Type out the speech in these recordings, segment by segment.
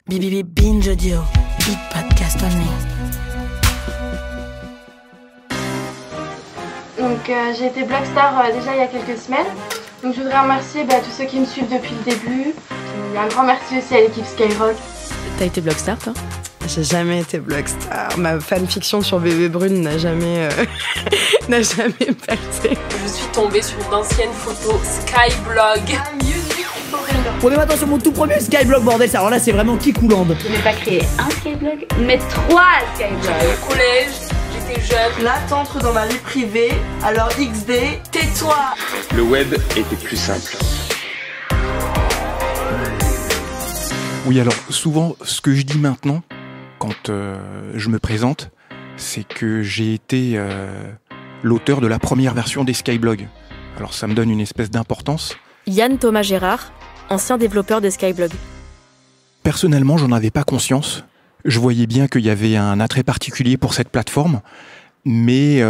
BBB Binge Audio, Big Podcast Only. Donc j'ai été Blogstar déjà il y a quelques semaines. Donc je voudrais remercier tous ceux qui me suivent depuis le début. Et un grand merci aussi à l'équipe Skyrock. T'as été Blogstar toi ? J'ai jamais été Blogstar. Ma fanfiction sur Bébé Brune n'a jamais percé. Je suis tombée sur une ancienne photo Skyblog. On est maintenant sur mon tout premier Skyblog, bordel. Alors là, c'est vraiment Kikoulande. Je n'ai pas créé un Skyblog, mais 3 Skyblogs. J'étais au collège, j'étais jeune. Là, t'entres dans ma vie privée, alors XD, tais-toi. Le web était plus simple. Oui, alors souvent, ce que je dis maintenant, quand je me présente, c'est que j'ai été l'auteur de la première version des Skyblogs. Alors ça me donne une espèce d'importance. Yann Thomas Gérard, ancien développeur des Skyblogs. Personnellement, j'en avais pas conscience. Je voyais bien qu'il y avait un attrait particulier pour cette plateforme, mais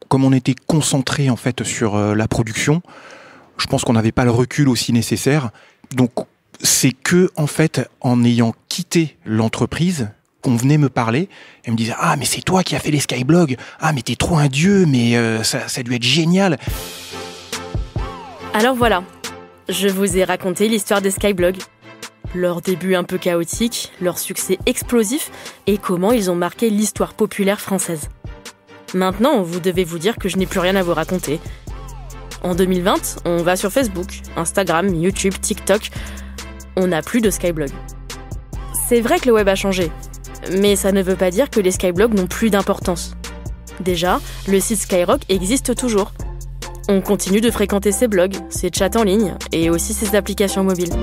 comme on était concentré en fait sur la production, je pense qu'on n'avait pas le recul aussi nécessaire. Donc c'est que en fait, en ayant quitté l'entreprise, qu'on venait me parler et me disait « Ah, mais c'est toi qui as fait les Skyblogs. Ah, mais t'es trop un dieu, mais ça a dû être génial. » Alors voilà, je vous ai raconté l'histoire des Skyblogs. Leur début un peu chaotique, leur succès explosif et comment ils ont marqué l'histoire populaire française. Maintenant, vous devez vous dire que je n'ai plus rien à vous raconter. En 2020, on va sur Facebook, Instagram, YouTube, TikTok. On n'a plus de Skyblog. C'est vrai que le web a changé, mais ça ne veut pas dire que les Skyblogs n'ont plus d'importance. Déjà, le site Skyrock existe toujours. On continue de fréquenter ses blogs, ses chats en ligne et aussi ses applications mobiles.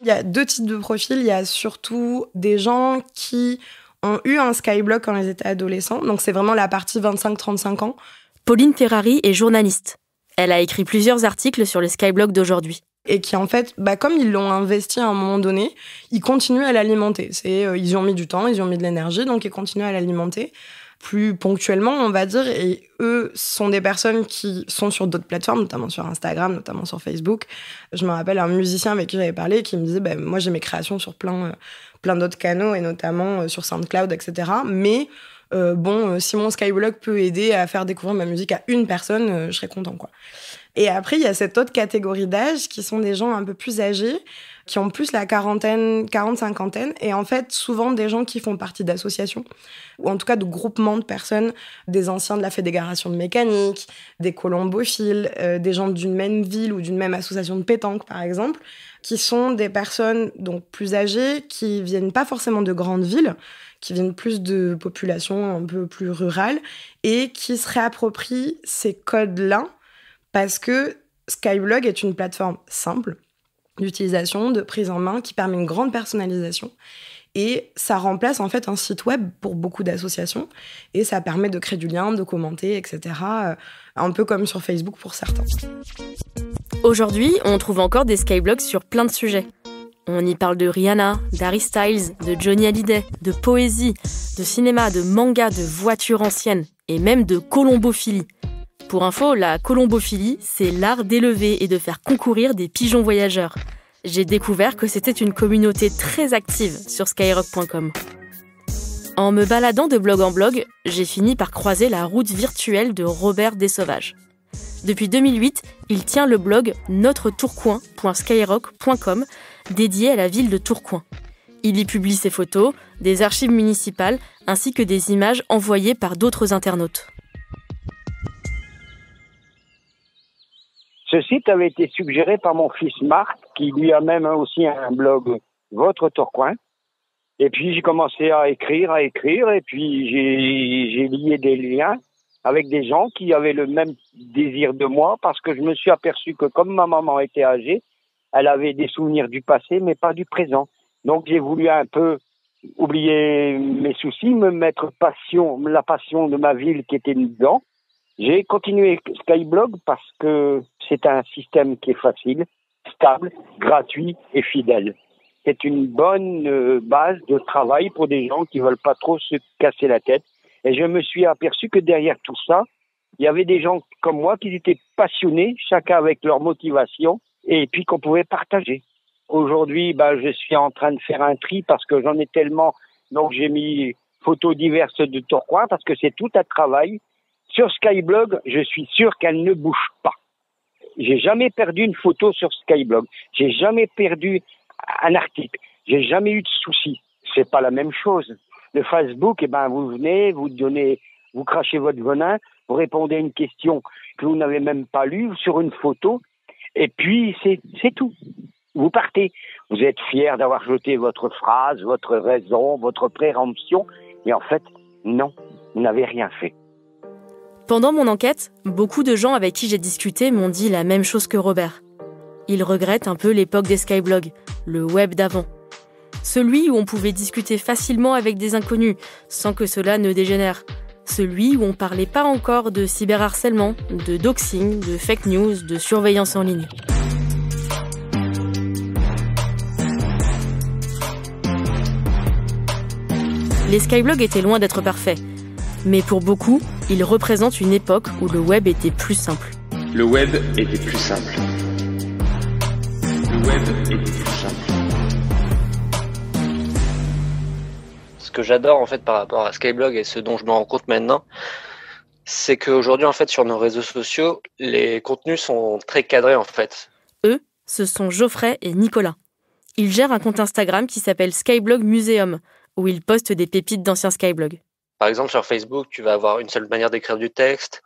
Il y a 2 types de profils. Il y a surtout des gens qui ont eu un Skyblog quand ils étaient adolescents. Donc c'est vraiment la partie 25-35 ans. Pauline Ferrari est journaliste. Elle a écrit plusieurs articles sur les Skyblogs d'aujourd'hui. Et qui en fait, comme ils l'ont investi à un moment donné, ils continuent à l'alimenter. Ils y ont mis du temps, ils y ont mis de l'énergie, donc ils continuent à l'alimenter plus ponctuellement, on va dire. Et eux sont des personnes qui sont sur d'autres plateformes, notamment sur Instagram, notamment sur Facebook. Je me rappelle un musicien avec qui j'avais parlé qui me disait moi j'ai mes créations sur plein d'autres canaux et notamment sur SoundCloud, etc. Mais si mon Skyblog peut aider à faire découvrir ma musique à une personne, je serais content, quoi. Et après, il y a cette autre catégorie d'âge qui sont des gens un peu plus âgés, qui ont plus la quarantaine, 40-50, et en fait, souvent des gens qui font partie d'associations, ou en tout cas de groupements de personnes, des anciens de la Fédération de mécanique, des colombophiles, des gens d'une même ville ou d'une même association de pétanque, par exemple, qui sont des personnes donc plus âgées, qui viennent pas forcément de grandes villes, qui viennent plus de populations un peu plus rurales, et qui se réapproprient ces codes-là, parce que Skyblog est une plateforme simple d'utilisation, de prise en main, qui permet une grande personnalisation. Et ça remplace en fait un site web pour beaucoup d'associations. Et ça permet de créer du lien, de commenter, etc. Un peu comme sur Facebook pour certains. Aujourd'hui, on trouve encore des Skyblogs sur plein de sujets. On y parle de Rihanna, d'Harry Styles, de Johnny Hallyday, de poésie, de cinéma, de manga, de voitures anciennes et même de colombophilie. Pour info, la colombophilie, c'est l'art d'élever et de faire concourir des pigeons voyageurs. J'ai découvert que c'était une communauté très active sur skyrock.com. En me baladant de blog en blog, j'ai fini par croiser la route virtuelle de Robert Dessauvages. Depuis 2008, il tient le blog notretourcoing.skyrock.com dédié à la ville de Tourcoing. Il y publie ses photos, des archives municipales ainsi que des images envoyées par d'autres internautes. Ce site avait été suggéré par mon fils Marc, qui lui a même aussi un blog Votre Tourcoing. Et puis j'ai commencé à écrire, et puis j'ai lié des liens avec des gens qui avaient le même désir de moi, parce que je me suis aperçu que comme ma maman était âgée, elle avait des souvenirs du passé, mais pas du présent. Donc j'ai voulu un peu oublier mes soucis, me mettre la passion de ma ville qui était dedans. J'ai continué Skyblog parce que c'est un système qui est facile, stable, gratuit et fidèle. C'est une bonne base de travail pour des gens qui veulent pas trop se casser la tête. Et je me suis aperçu que derrière tout ça, Il y avait des gens comme moi qui étaient passionnés, chacun avec leur motivation, et puis qu'on pouvait partager. Aujourd'hui, je suis en train de faire un tri parce que j'en ai tellement. Donc j'ai mis photos diverses de Tourcoing parce que c'est tout un travail. Sur Skyblog, je suis sûr qu'elle ne bouge pas. J'ai jamais perdu une photo sur Skyblog. J'ai jamais perdu un article. J'ai jamais eu de soucis. C'est pas la même chose. Le Facebook, vous venez, vous crachez votre venin, vous répondez à une question que vous n'avez même pas lue sur une photo, et puis c'est tout. Vous partez. Vous êtes fier d'avoir jeté votre phrase, votre raison, votre préemption, mais en fait, non, vous n'avez rien fait. Pendant mon enquête, beaucoup de gens avec qui j'ai discuté m'ont dit la même chose que Robert. Ils regrettent un peu l'époque des skyblogs, le web d'avant. Celui où on pouvait discuter facilement avec des inconnus, sans que cela ne dégénère. Celui où on parlait pas encore de cyberharcèlement, de doxing, de fake news, de surveillance en ligne. Les skyblogs étaient loin d'être parfaits. Mais pour beaucoup, ils représentent une époque où le web était plus simple. Le web était plus simple. Le web était plus simple. Ce que j'adore en fait par rapport à Skyblog et ce dont je me rends compte maintenant, c'est qu'aujourd'hui en fait sur nos réseaux sociaux, les contenus sont très cadrés en fait. Eux, ce sont Geoffrey et Nicolas. Ils gèrent un compte Instagram qui s'appelle Skyblog Museum, où ils postent des pépites d'anciens Skyblogs. Par exemple sur Facebook, tu vas avoir une seule manière d'écrire du texte,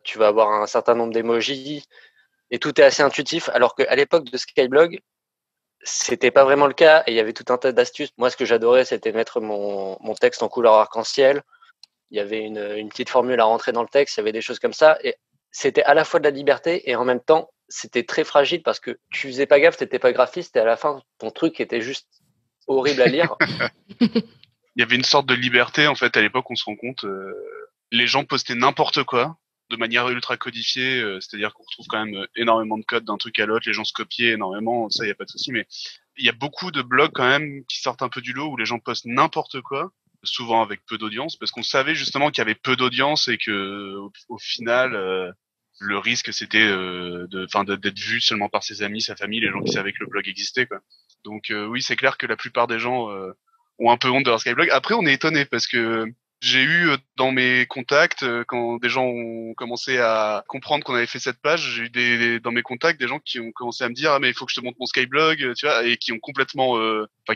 tu vas avoir un certain nombre d'émojis, et tout est assez intuitif, alors qu'à l'époque de Skyblog, c'était pas vraiment le cas, et il y avait tout un tas d'astuces. Moi, ce que j'adorais, c'était mettre mon texte en couleur arc-en-ciel. Il y avait une petite formule à rentrer dans le texte, il y avait des choses comme ça, et c'était à la fois de la liberté, et en même temps, c'était très fragile, parce que tu faisais pas gaffe, t'étais pas graphiste, et à la fin, ton truc était juste horrible à lire. Il y avait une sorte de liberté, en fait, à l'époque, on se rend compte, les gens postaient n'importe quoi, de manière ultra codifiée, c'est-à-dire qu'on retrouve quand même énormément de code d'un truc à l'autre, les gens se copiaient énormément, ça, il n'y a pas de souci, mais il y a beaucoup de blogs quand même qui sortent un peu du lot, où les gens postent n'importe quoi, souvent avec peu d'audience, parce qu'on savait justement qu'il y avait peu d'audience et que au final, le risque c'était d'être vu seulement par ses amis, sa famille, les gens qui savaient que le blog existait, quoi. Donc oui, c'est clair que la plupart des gens ont un peu honte de leur Skyblog. Après, on est étonné parce que j'ai eu dans mes contacts, quand des gens ont commencé à comprendre qu'on avait fait cette page, j'ai eu dans mes contacts des gens qui ont commencé à me dire ah mais il faut que je te montre mon Skyblog, tu vois, et qui ont complètement,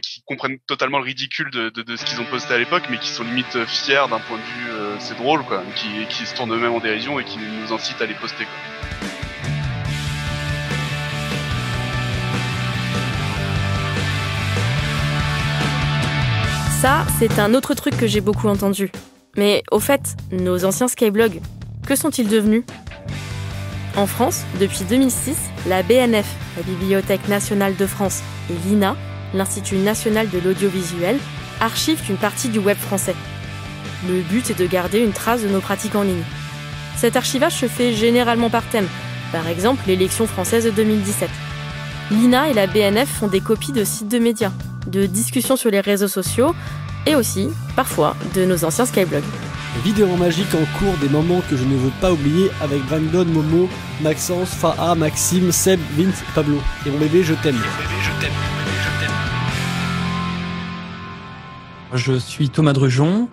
qui comprennent totalement le ridicule de ce qu'ils ont posté à l'époque, mais qui sont limite fiers d'un point de vue, c'est drôle quoi, qui se tournent eux-mêmes en dérision et qui nous incitent à les poster quoi. Ça, c'est un autre truc que j'ai beaucoup entendu. Mais au fait, nos anciens Skyblogs, que sont-ils devenus ? En France, depuis 2006, la BNF, la Bibliothèque nationale de France, et l'INA, l'Institut national de l'audiovisuel, archivent une partie du web français. Le but est de garder une trace de nos pratiques en ligne. Cet archivage se fait généralement par thème, par exemple l'élection française de 2017. L'INA et la BNF font des copies de sites de médias, de discussions sur les réseaux sociaux et aussi, parfois, de nos anciens Skyblogs. Vidéo magique en cours des moments que je ne veux pas oublier avec Brandon, Momo, Maxence, Faha, Maxime, Seb, Vince, Pablo. Et mon bébé, je t'aime. Je suis Thomas Drujon.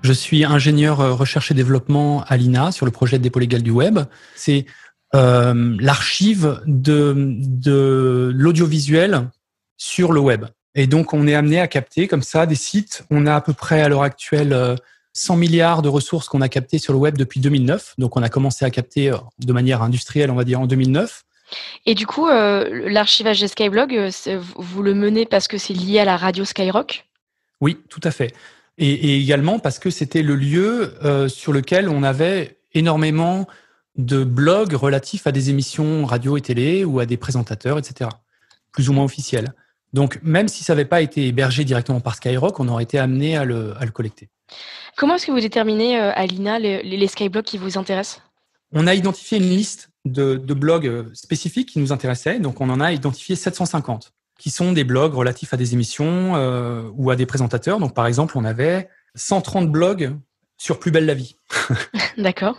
Je suis ingénieur recherche et développement à l'INA sur le projet de dépôt légal du web. C'est l'archive de l'audiovisuel sur le web. Et donc, on est amené à capter comme ça des sites. On a à peu près à l'heure actuelle 100 milliards de ressources qu'on a captées sur le web depuis 2009. Donc, on a commencé à capter de manière industrielle, on va dire, en 2009. Et du coup, l'archivage des Skyblog, vous le menez parce que c'est lié à la radio Skyrock ? Oui, tout à fait. Et également parce que c'était le lieu sur lequel on avait énormément de blogs relatifs à des émissions radio et télé ou à des présentateurs, etc. Plus ou moins officiels. Donc, même si ça n'avait pas été hébergé directement par Skyrock, on aurait été amené à le collecter. Comment est-ce que vous déterminez à l'INA les Skyblogs qui vous intéressent ? On a identifié une liste de blogs spécifiques qui nous intéressaient. Donc, on en a identifié 750, qui sont des blogs relatifs à des émissions ou à des présentateurs. Donc, par exemple, on avait 130 blogs sur Plus belle la vie. D'accord.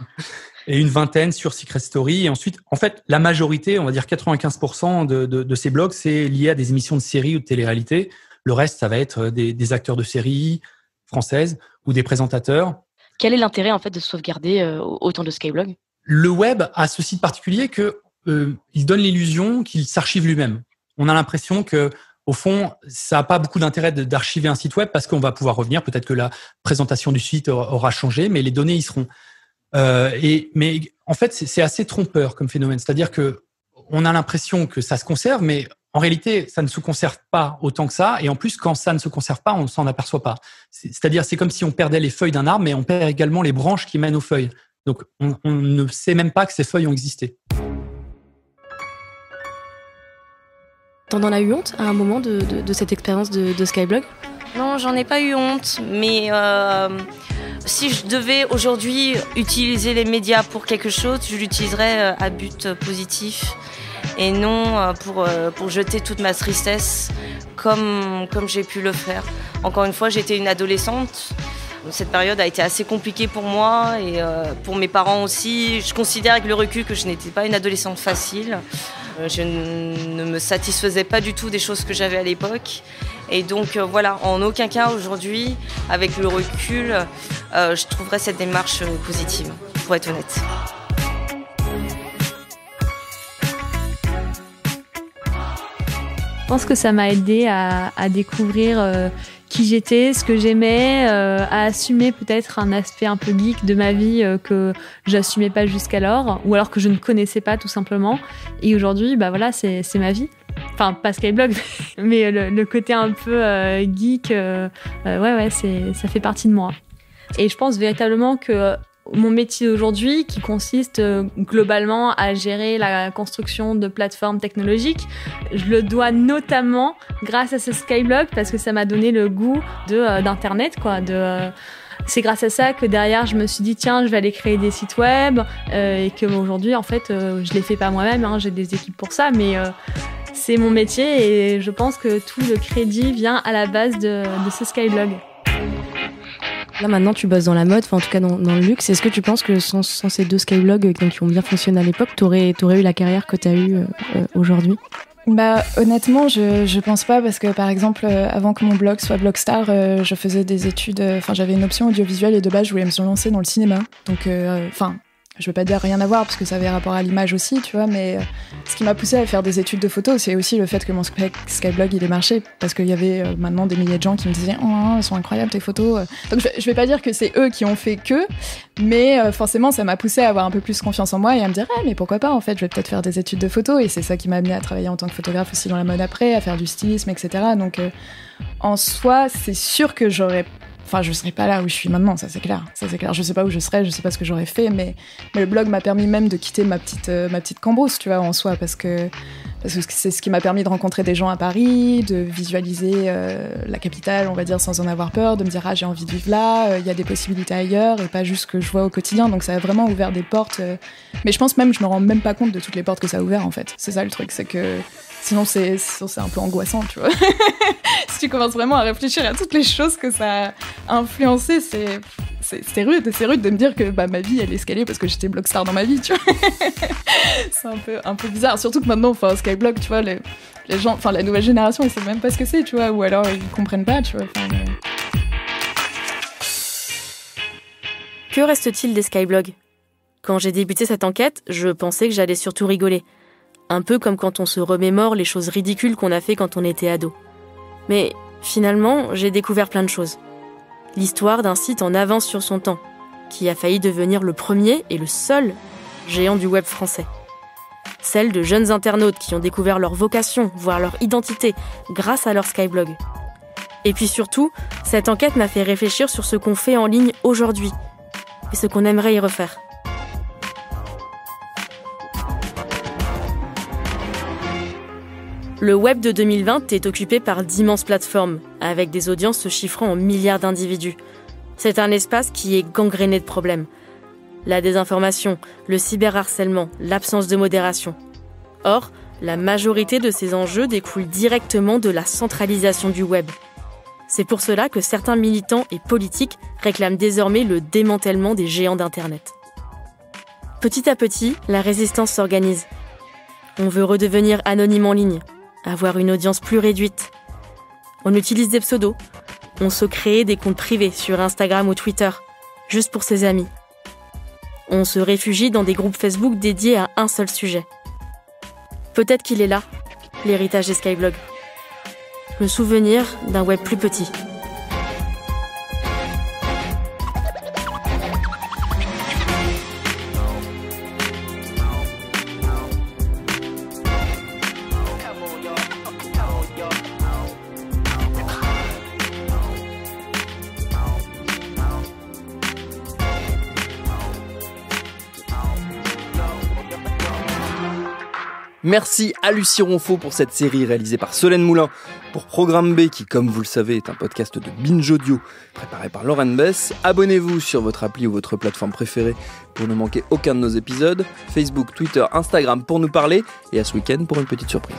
et une vingtaine sur Secret Story. Et ensuite, en fait, la majorité, on va dire 95% de ces blogs, c'est lié à des émissions de séries ou de télé-réalité. Le reste, ça va être des acteurs de séries françaises ou des présentateurs. Quel est l'intérêt, en fait, de sauvegarder autant de Skyblog ? Le web a ce site particulier que il donne l'illusion qu'il s'archive lui-même. On a l'impression que, au fond, ça n'a pas beaucoup d'intérêt d'archiver un site web parce qu'on va pouvoir revenir. Peut-être que la présentation du site aura changé, mais les données y seront. Mais en fait, c'est assez trompeur comme phénomène. C'est-à-dire que on a l'impression que ça se conserve, mais en réalité, ça ne se conserve pas autant que ça. Et en plus, quand ça ne se conserve pas, on ne s'en aperçoit pas. C'est-à-dire, c'est comme si on perdait les feuilles d'un arbre, mais on perd également les branches qui mènent aux feuilles. Donc, on ne sait même pas que ces feuilles ont existé. T'en as eu honte à un moment de cette expérience de Skyblog ? Non, j'en ai pas eu honte, mais si je devais aujourd'hui utiliser les médias pour quelque chose, je l'utiliserais à but positif et non pour jeter toute ma tristesse comme j'ai pu le faire. Encore une fois, j'étais une adolescente. Cette période a été assez compliquée pour moi et pour mes parents aussi. Je considère avec le recul que je n'étais pas une adolescente facile. Je ne me satisfaisais pas du tout des choses que j'avais à l'époque. Et donc voilà, en aucun cas aujourd'hui, avec le recul, je trouverais cette démarche positive, pour être honnête. Je pense que ça m'a aidé à découvrir qui j'étais, ce que j'aimais, à assumer peut-être un aspect un peu geek de ma vie que j'assumais pas jusqu'alors, ou alors que je ne connaissais pas tout simplement. Et aujourd'hui, bah voilà, c'est ma vie. Enfin, pas Skyblog, mais le côté un peu geek, ça fait partie de moi. Et je pense véritablement que mon métier d'aujourd'hui, qui consiste globalement à gérer la construction de plateformes technologiques, je le dois notamment grâce à ce Skyblog, parce que ça m'a donné le goût d'internet, quoi. C'est grâce à ça que derrière je me suis dit tiens, je vais aller créer des sites web, et que aujourd'hui en fait je les fais pas moi-même, hein, j'ai des équipes pour ça, mais c'est mon métier et je pense que tout le crédit vient à la base de ce Skyblog. Là maintenant tu bosses dans la mode, enfin en tout cas dans le luxe. Est-ce que tu penses que sans ces deux Skyblogs qui ont bien fonctionné à l'époque, t'aurais eu la carrière que t'as eue aujourd'hui ? Bah honnêtement je pense pas, parce que par exemple avant que mon blog soit Blogstar, je faisais des études, j'avais une option audiovisuelle et de base je voulais me lancer dans le cinéma, donc je veux pas dire rien à voir parce que ça avait rapport à l'image aussi, tu vois, mais ce qui m'a poussée à faire des études de photo, c'est aussi le fait que mon Skyblog il ait marché, parce qu'il y avait maintenant des milliers de gens qui me disaient oh, elles sont incroyables tes photos. Donc je vais pas dire que c'est eux qui ont fait que, mais forcément ça m'a poussée à avoir un peu plus confiance en moi et à me dire mais pourquoi pas, en fait je vais peut-être faire des études de photo, et c'est ça qui m'a amenée à travailler en tant que photographe aussi dans la mode après, à faire du stylisme, etc. Donc en soi c'est sûr que je serais pas là où je suis maintenant, ça c'est clair. Je sais pas où je serais, je sais pas ce que j'aurais fait, mais le blog m'a permis même de quitter ma petite cambrousse, tu vois, en soi, parce que c'est ce qui m'a permis de rencontrer des gens à Paris, de visualiser la capitale, on va dire, sans en avoir peur, de me dire j'ai envie de vivre là, il y a des possibilités ailleurs et pas juste ce que je vois au quotidien. Donc ça a vraiment ouvert des portes, mais je pense même, je me rends même pas compte de toutes les portes que ça a ouvert en fait. C'est ça le truc, c'est que sinon c'est un peu angoissant, tu vois. Si tu commences vraiment à réfléchir à toutes les choses que ça a influencé, c'est rude de me dire que ma vie elle est escalée parce que j'étais Blogstar dans ma vie, tu vois. C'est un peu bizarre, surtout que maintenant Skyblog, tu vois, les gens, la nouvelle génération ils savent même pas ce que c'est, tu vois, ou alors ils comprennent pas, tu vois. Que reste-t-il des Skyblogs ? Quand j'ai débuté cette enquête, je pensais que j'allais surtout rigoler. Un peu comme quand on se remémore les choses ridicules qu'on a fait quand on était ado. Mais finalement, j'ai découvert plein de choses. L'histoire d'un site en avance sur son temps, qui a failli devenir le premier et le seul géant du web français. Celle de jeunes internautes qui ont découvert leur vocation, voire leur identité, grâce à leur Skyblog. Et puis surtout, cette enquête m'a fait réfléchir sur ce qu'on fait en ligne aujourd'hui, et ce qu'on aimerait y refaire. Le web de 2020 est occupé par d'immenses plateformes, avec des audiences se chiffrant en milliards d'individus. C'est un espace qui est gangréné de problèmes. La désinformation, le cyberharcèlement, l'absence de modération. Or, la majorité de ces enjeux découlent directement de la centralisation du web. C'est pour cela que certains militants et politiques réclament désormais le démantèlement des géants d'Internet. Petit à petit, la résistance s'organise. On veut redevenir anonyme en ligne, avoir une audience plus réduite. On utilise des pseudos. On se crée des comptes privés sur Instagram ou Twitter, juste pour ses amis. On se réfugie dans des groupes Facebook dédiés à un seul sujet. Peut-être qu'il est là, l'héritage des Skyblogs. Le souvenir d'un web plus petit. Merci à Lucie Ronfaux pour cette série réalisée par Solène Moulin pour Programme B qui, comme vous le savez, est un podcast de Binge Audio préparé par Lauren Bess. Abonnez-vous sur votre appli ou votre plateforme préférée pour ne manquer aucun de nos épisodes. Facebook, Twitter, Instagram pour nous parler et à ce week-end pour une petite surprise.